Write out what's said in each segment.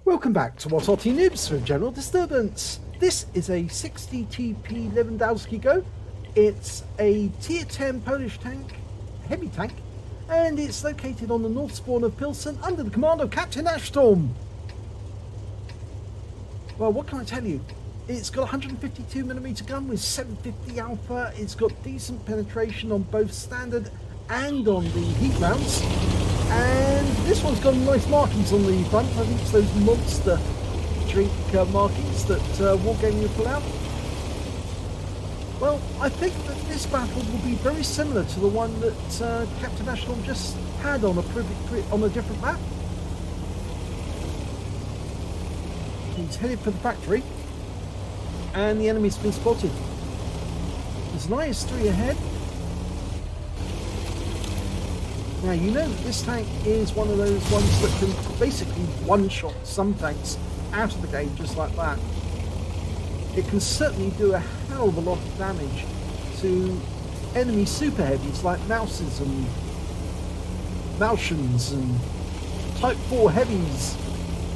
Welcome back to What Otty Noobs for General Disturbance. This is a 60TP Lewandowskiego. It's a tier 10 Polish tank, heavy tank, and it's located on the north spawn of Pilsen under the command of Captain Ashstorm. Well, what can I tell you? It's got a 152mm gun with 750 alpha. It's got decent penetration on both standard and on the heat rounds. And this one's got nice markings on the front. I think it's those monster drink markings that Wargaming will pull out. Well, I think that this battle will be very similar to the one that Captain Ashton just had on a different map. He's headed for the factory, and the enemy's been spotted. There's an IS-3 ahead. Now, you know that this tank is one of those ones that can basically one-shot some tanks out of the game just like that. It can certainly do a hell of a lot of damage to enemy super heavies like Mouses and Malshans and Type 4 heavies.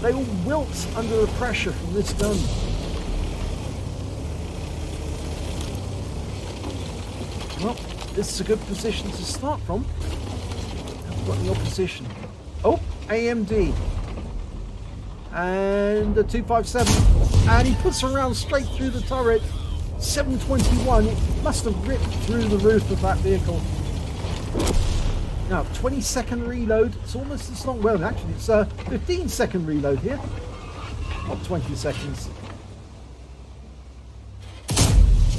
They all wilt under the pressure from this gun. Well, this is a good position to start from. Got the opposition. Oh, AMD and a 257, and he puts a round straight through the turret. 721. It must have ripped through the roof of that vehicle. Now 20-second reload. It's almost as long. Well, actually, it's a 15-second reload here. Not 20 seconds.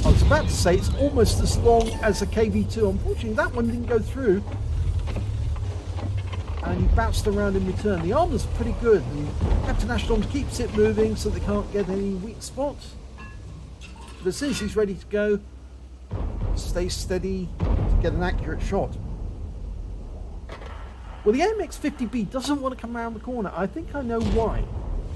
I was about to say it's almost as long as a KV2. Unfortunately, that one didn't go through. And he bounced around in return. The armor's pretty good, and Captain Ashton keeps it moving so they can't get any weak spots. But as soon as he's ready to go, stay steady to get an accurate shot. Well, the AMX-50B doesn't want to come around the corner. I think I know why.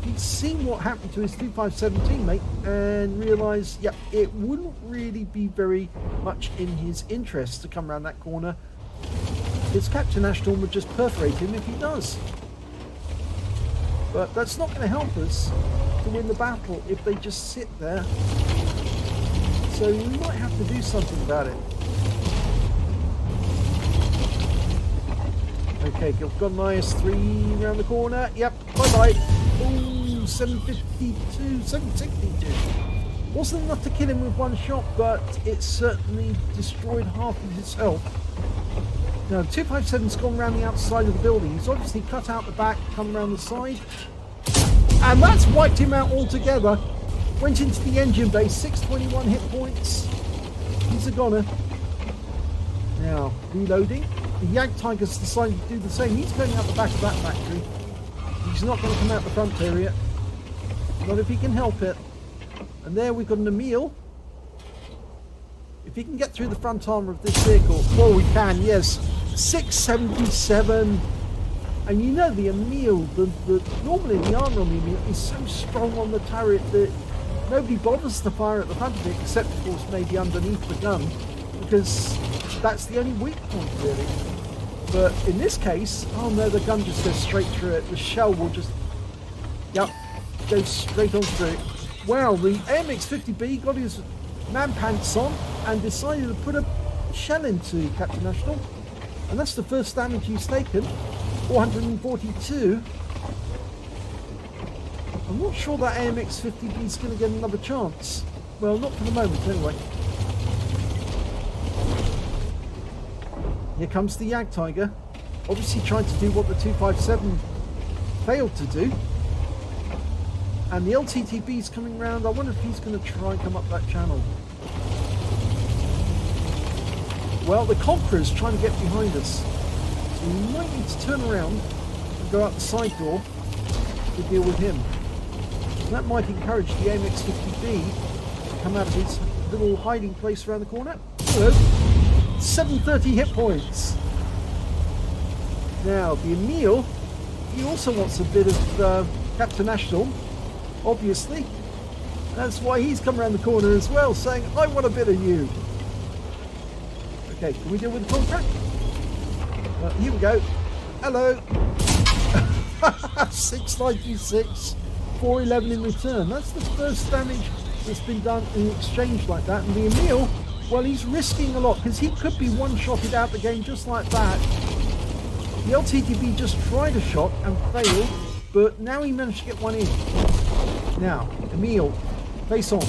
He's seen what happened to his 257 teammate and realised, yep, it wouldn't really be very much in his interest to come around that corner. His Captain Ashton would just perforate him if he does. But that's not going to help us to win the battle if they just sit there. So we might have to do something about it. Okay, we've got an IS-3 around the corner. Yep, bye-bye. Ooh, 752, 762. Wasn't enough to kill him with one shot, but it certainly destroyed half of his health. Now, 257's gone around the outside of the building. He's obviously cut out the back, come around the side. And that's wiped him out altogether. Went into the engine bay, 621 hit points. He's a goner. Now, reloading. The Jagdtiger's decided to do the same. He's going out the back of that factory. He's not going to come out the front area. Not if he can help it. And there we've got an Emil. If he can get through the front armour of this vehicle, oh, we can, yes. 677. And you know the Emil, normally the armour on the Emil is so strong on the turret that nobody bothers to fire at the front of it, except of course maybe underneath the gun, because that's the only weak point really. But in this case, oh no, the gun just goes straight through it. The shell will just, yep, go straight on through it. Well, the AMX-50B got his man pants on and decided to put a shell into Captain Ashton, and that's the first damage he's taken. 442. I'm not sure that AMX-50B is going to get another chance. Well, not for the moment anyway. Here comes the Jagdtiger, obviously trying to do what the 257 failed to do. And the LTTB's coming round. I wonder if he's going to try and come up that channel. Well, the Conqueror's trying to get behind us. So we might need to turn around and go out the side door to deal with him. That might encourage the AMX-50B to come out of his little hiding place around the corner. Hello. 730 hit points. Now, the Emil, he also wants a bit of Captain Ashton, obviously. That's why he's come around the corner as well, saying, I want a bit of you. Okay, can we deal with the contract? Here we go. Hello. 696. 411 in return. That's the first damage that's been done in exchange like that. And the Emil, well, he's risking a lot because he could be one-shotted out the game just like that. The LTTB just tried a shot and failed, but now he managed to get one in. Now, Emil, face on.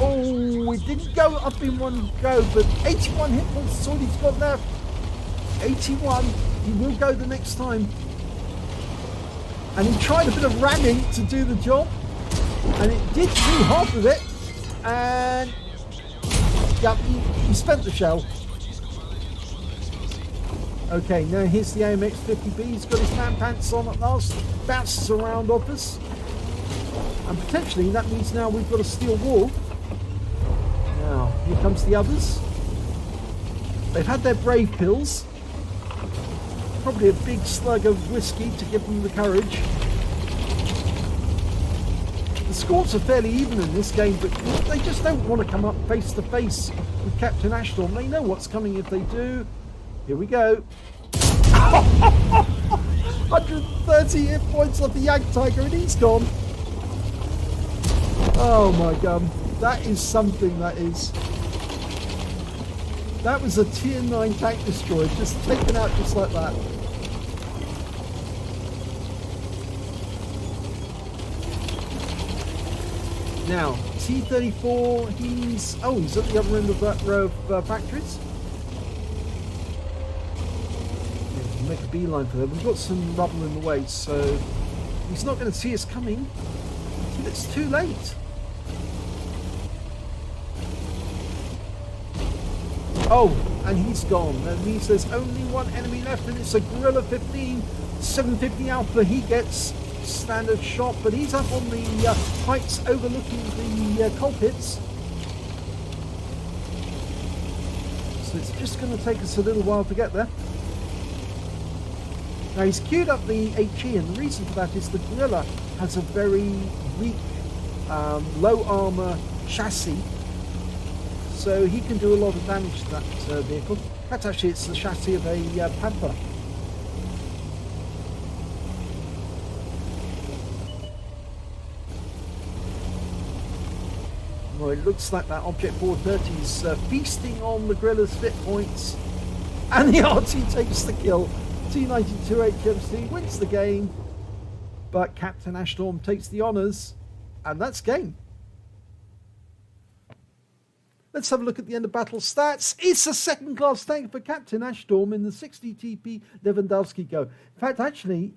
Oh, it didn't go up in one go, but 81 hit points is all he's got left. 81, he will go the next time. And he tried a bit of ramming to do the job, and it did do half of it, and yeah, he spent the shell. Okay, now here's the AMX-50B. He's got his man pants on at last, bounces around off us, and potentially that means now we've got a steel wall. Now, here comes the others. They've had their brave pills. Probably a big slug of whiskey to give them the courage. The scores are fairly even in this game, but they just don't want to come up face to face with Captain Ashtorm. They know what's coming if they do. Here we go. 130 hit points off the Yank Tiger and he's gone. Oh my god. That is something, that is. That was a tier 9 tank destroyer just taken out just like that. Now, T-34, he's at the other end of that row of factories. Yeah, make a beeline for them. We've got some rubble in the way, so he's not going to see us coming until it's too late. Oh, and he's gone. That means there's only one enemy left, and it's a Gorilla 15, 750 Alpha. He gets standard shot, but he's up on the heights overlooking the coal pits. So it's just going to take us a little while to get there. Now he's queued up the HE, and the reason for that is the Gorilla has a very weak, low armor chassis. So he can do a lot of damage to that vehicle. In fact, actually, it's the chassis of a Panther. Well, it looks like that Object 430 is feasting on the Gorilla's hit points. And the RT takes the kill. T92 HMC wins the game. But Captain Ashtorm takes the honours. And that's game. Let's have a look at the end of battle stats. It's a second class tank for Captain Ashtorm in the 60TP Lewandowskiego. In fact, actually,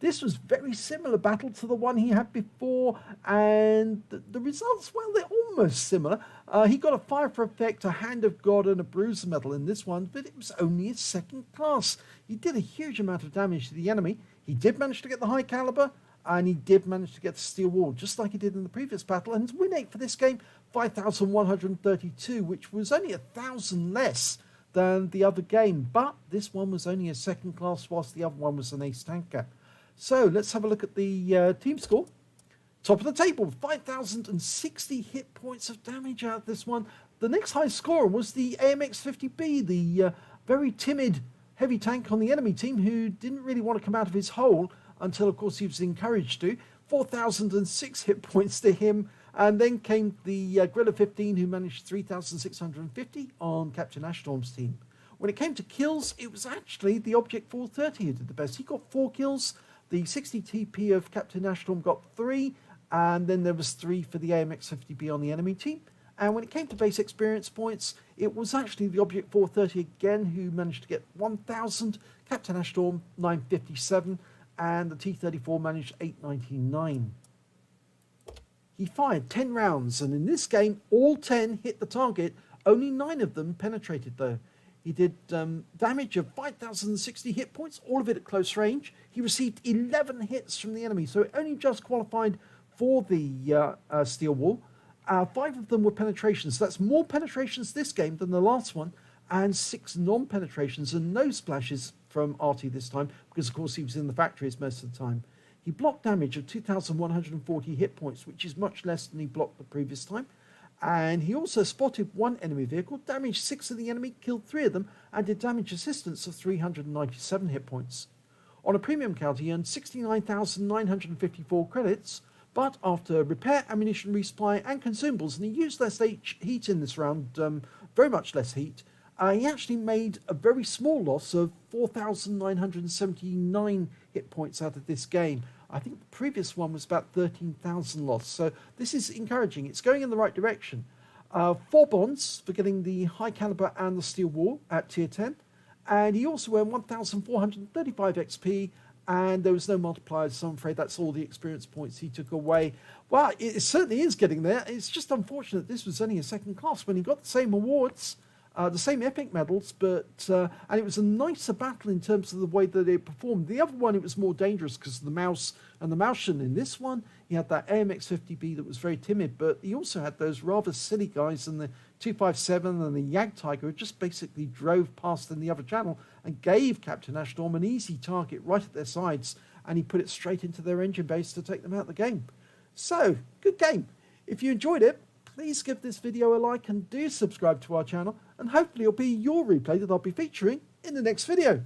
this was very similar battle to the one he had before, and the results, well, they're almost similar. He got a Fire for Effect, a Hand of God, and a Bruiser Medal in this one, but it was only a second class. He did a huge amount of damage to the enemy. He did manage to get the high caliber, and he did manage to get the steel wall, just like he did in the previous battle. And his win rate for this game, 5,132, which was only 1,000 less than the other game. But this one was only a second class, whilst the other one was an ace tanker. So let's have a look at the team score. Top of the table, 5,060 hit points of damage out of this one. The next highest scorer was the AMX-50B, the very timid heavy tank on the enemy team, who didn't really want to come out of his hole until, of course, he was encouraged to. 4,006 hit points to him. And then came the Gorilla 15, who managed 3,650 on Captain Ashtorm's team. When it came to kills, it was actually the Object 430 who did the best. He got 4 kills. The 60TP of Captain Ashtorm got 3. And then there was 3 for the AMX-50B on the enemy team. And when it came to base experience points, it was actually the Object 430 again who managed to get 1,000. Captain Ashtorm, 957. And the T-34 managed 899. He fired 10 rounds, and in this game, all 10 hit the target. Only 9 of them penetrated, though. He did damage of 5,060 hit points, all of it at close range. He received 11 hits from the enemy, so it only just qualified for the steel wall. 5 of them were penetrations. So that's more penetrations this game than the last one, and 6 non-penetrations and no splashes from RT this time, because of course he was in the factories most of the time. He blocked damage of 2,140 hit points, which is much less than he blocked the previous time. And he also spotted 1 enemy vehicle, damaged 6 of the enemy, killed 3 of them, and did damage assistance of 397 hit points. On a premium count, he earned 69,954 credits, But after repair, ammunition resupply and consumables, and he used less heat in this round, very much less heat, he actually made a very small loss of 4,979 hit points out of this game. I think the previous one was about 13,000 loss, so this is encouraging. It's going in the right direction. 4 bonds for getting the high caliber and the steel wall at tier 10, and he also earned 1,435 XP, and there was no multipliers, so I'm afraid that's all the experience points he took away. Well, it certainly is getting there. It's just unfortunate this was only a second class when he got the same awards, the same epic medals, but and it was a nicer battle in terms of the way that it performed. The other one, it was more dangerous because of the mouse and the Mauschen. In this one, he had that AMX-50B that was very timid, but he also had those rather silly guys in the 257 and the Yag Tiger who just basically drove past in the other channel and gave Captain Ashstorm an easy target right at their sides, and he put it straight into their engine base to take them out of the game. So, good game. If you enjoyed it, please give this video a like and do subscribe to our channel, and hopefully it'll be your replay that I'll be featuring in the next video.